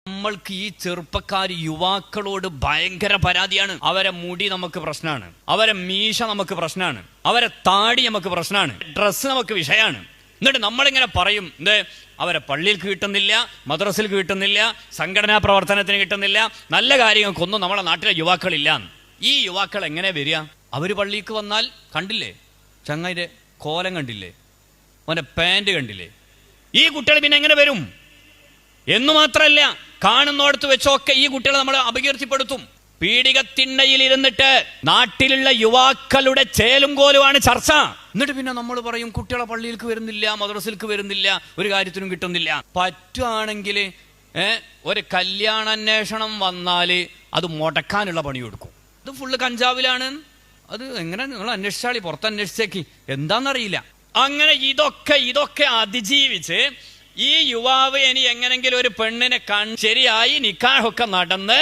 നമ്മൾക്ക് ഈ ചെറുപ്പക്കാർ യുവാക്കളോട് ഭയങ്കര പരാതിയാണ്. അവരെ മുടി നമുക്ക് പ്രശ്നമാണ്, അവരെ മീശ നമുക്ക് പ്രശ്നമാണ്, അവരെ താടി നമുക്ക് പ്രശ്നമാണ്, ഡ്രസ്സ് നമുക്ക് വിഷയമാണ്. എന്നിട്ട് നമ്മളിങ്ങനെ പറയും, അവരെ പള്ളിയിൽ കിട്ടുന്നില്ല, മദ്രസിൽ കിട്ടുന്നില്ല, സംഘടനാ പ്രവർത്തനത്തിന് കിട്ടുന്നില്ല, നല്ല കാര്യങ്ങൾക്കൊന്നും നമ്മളെ നാട്ടിലെ യുവാക്കളില്ല. ഈ യുവാക്കൾ എങ്ങനെ വരിക? അവര് പള്ളിക്ക് വന്നാൽ കണ്ടില്ലേ ചങ്ങായിന്റെ കോലം, കണ്ടില്ലേ അവന്റെ പാൻറ് കണ്ടില്ലേ? ഈ കുട്ടികൾ പിന്നെ എങ്ങനെ വരും എന്നു മാത്രമല്ല, കാണുന്നോടത്ത് വെച്ചൊക്കെ ഈ കുട്ടികളെ നമ്മൾ അപകീർത്തിപ്പെടുത്തും. പീഡികത്തിണ്ണയിൽ ഇരുന്നിട്ട് നാട്ടിലുള്ള യുവാക്കളുടെ ചേലും കോലുമാണ് ചർച്ച. എന്നിട്ട് പിന്നെ നമ്മൾ പറയും കുട്ടികളെ പള്ളിയിലേക്ക് വരുന്നില്ല, മദ്രസയിലേക്ക് വരുന്നില്ല, ഒരു കാര്യത്തിനും കിട്ടുന്നില്ല. പറ്റുകയാണെങ്കിൽ ഒരു കല്യാണാന്വേഷണം വന്നാല് അത് മുടക്കാനുള്ള പണി കൊടുക്കും. ഇത് ഫുള്ള് കഞ്ചാവിലാണ്, അത് എങ്ങനെ നിങ്ങൾ അന്വേഷിച്ചാളി, പുറത്ത് അന്വേഷിച്ചേക്ക്, എന്താണെന്നറിയില്ല. അങ്ങനെ ഇതൊക്കെ അതിജീവിച്ച് ഈ യുവാവ് ഇനി എങ്ങനെങ്കിലും ഒരു പെണ്ണിനെ ശരിയായി നിക്കാഹൊക്കെ നടന്ന്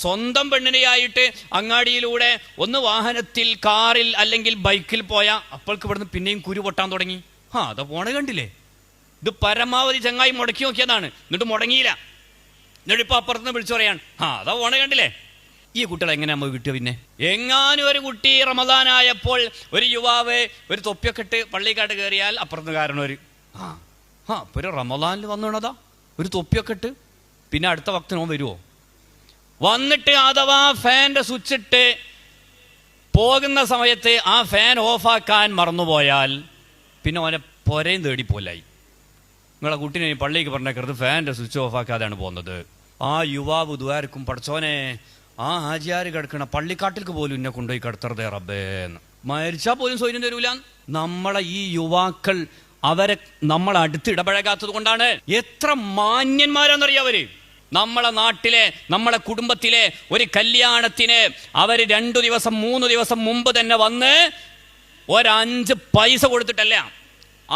സ്വന്തം പെണ്ണിനെയായിട്ട് അങ്ങാടിയിലൂടെ ഒന്ന് വാഹനത്തിൽ, കാറിൽ അല്ലെങ്കിൽ ബൈക്കിൽ പോയാൽ അപ്പോൾക്ക് ഇവിടുന്ന് പിന്നെയും കുരു പൊട്ടാൻ തുടങ്ങി. അതാ പോണ കണ്ടില്ലേ? ഇത് പരമാവധി ചങ്ങായി മുടക്കി നോക്കിയതാണ്, എന്നിട്ട് മുടങ്ങിയില്ല. എന്നിട്ട് ഇപ്പൊ അപ്പുറത്തുനിന്ന് വിളിച്ചു പറയാണ്, അതാ പോണ കണ്ടില്ലേ? ഈ കുട്ടികളെ എങ്ങനെ നമുക്ക് കിട്ടുക? പിന്നെ എങ്ങാനും ഒരു കുട്ടി റമദാനായപ്പോൾ ഒരു യുവാവ് ഒരു തൊപ്പിയൊക്കെ ഇട്ട് പള്ളിക്കാട്ട് കയറിയാൽ അപ്പുറത്ത് കാരണം ഒരു ഇപ്പൊ ഒരു റമദാനിൽ വന്നതാ ഒരു തൊപ്പിയൊക്കെ ഇട്ട്, പിന്നെ അടുത്ത വക്തിനോ വരുമോ? വന്നിട്ട് അഥവാ ഫാൻ്റെ സ്വിച്ച് ഇട്ട് പോകുന്ന സമയത്ത് ആ ഫാൻ ഓഫാക്കാൻ മറന്നുപോയാൽ പിന്നെ അവനെ പൊരയും തേടിപ്പോലായി. നിങ്ങളെ കുട്ടീനെ പള്ളിക്ക് പറഞ്ഞേക്കരുത്, ഫാൻ്റെ സ്വിച്ച് ഓഫാക്കാതെയാണ് പോകുന്നത്. ആ യുവാവ് ദുആർക്കും, പഠിച്ചോനെ ആ ഹാജിയാർ കിടക്കണ പള്ളിക്കാട്ടിലേക്ക് പോലും എന്നെ കൊണ്ടുപോയി കിടത്തറുതേ റബ്ബേന്ന്. മരിച്ചാൽ പോലും സ്വൈര്യം തരൂല. നമ്മളെ ഈ യുവാക്കൾ അവരെ നമ്മൾ അടുത്ത് ഇടപഴകാത്തത് കൊണ്ടാണ്. എത്ര മാന്യന്മാരാന്നറിയാം അവര്. നമ്മളെ നാട്ടിലെ, നമ്മളെ കുടുംബത്തിലെ ഒരു കല്യാണത്തിന് അവര് 2 ദിവസം 3 ദിവസം മുമ്പ് തന്നെ വന്ന് 5 പൈസ കൊടുത്തിട്ടല്ല,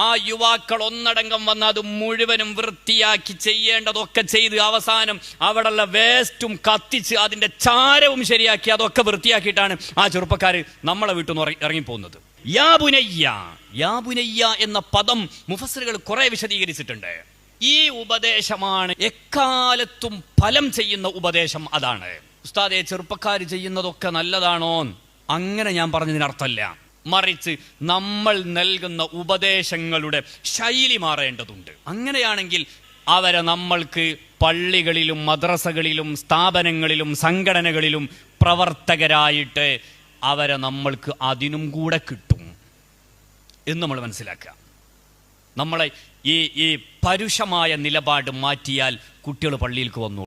ആ യുവാക്കൾ ഒന്നടങ്കം വന്ന് അത് മുഴുവനും വൃത്തിയാക്കി ചെയ്യേണ്ടതൊക്കെ ചെയ്ത് അവസാനം അവിടെയുള്ള വേസ്റ്റും കത്തിച്ച് അതിന്റെ ചാരവും ശരിയാക്കി അതൊക്കെ വൃത്തിയാക്കിയിട്ടാണ് ആ ചെറുപ്പക്കാര് നമ്മളെ വീട്ടിൽ നിന്ന് ഇറങ്ങിപ്പോകുന്നത്. യാ ബുനയ്യ എന്ന പദം മുഫസ്സിറുകൾ കുറെ വിശദീകരിച്ചിട്ടുണ്ട്. ഈ ഉപദേശമാണ് എക്കാലത്തും ഫലം ചെയ്യുന്ന ഉപദേശം. അതാണ് ഉസ്താദെ ചെറുപ്പക്കാർ ചെയ്യുന്നതൊക്കെ നല്ലതാണോ? അങ്ങനെ ഞാൻ പറഞ്ഞതിനർത്ഥമല്ല, മറിച്ച് നമ്മൾ നൽകുന്ന ഉപദേശങ്ങളുടെ ശൈലി മാറേണ്ടതുണ്ട്. അങ്ങനെയാണെങ്കിൽ അവരെ നമ്മൾക്ക് പള്ളികളിലും മദ്രസകളിലും സ്ഥാപനങ്ങളിലും സംഘടനകളിലും പ്രവർത്തകരായിട്ട് അവരെ നമ്മൾക്ക് അതിനും കൂടെ കിട്ടും എന്ന് നമ്മൾ മനസ്സിലാക്കുക. നമ്മളെ ഈ പരുഷമായ നിലപാട് മാറ്റിയാൽ കുട്ടികൾ പള്ളിയിലേക്ക് വന്നു.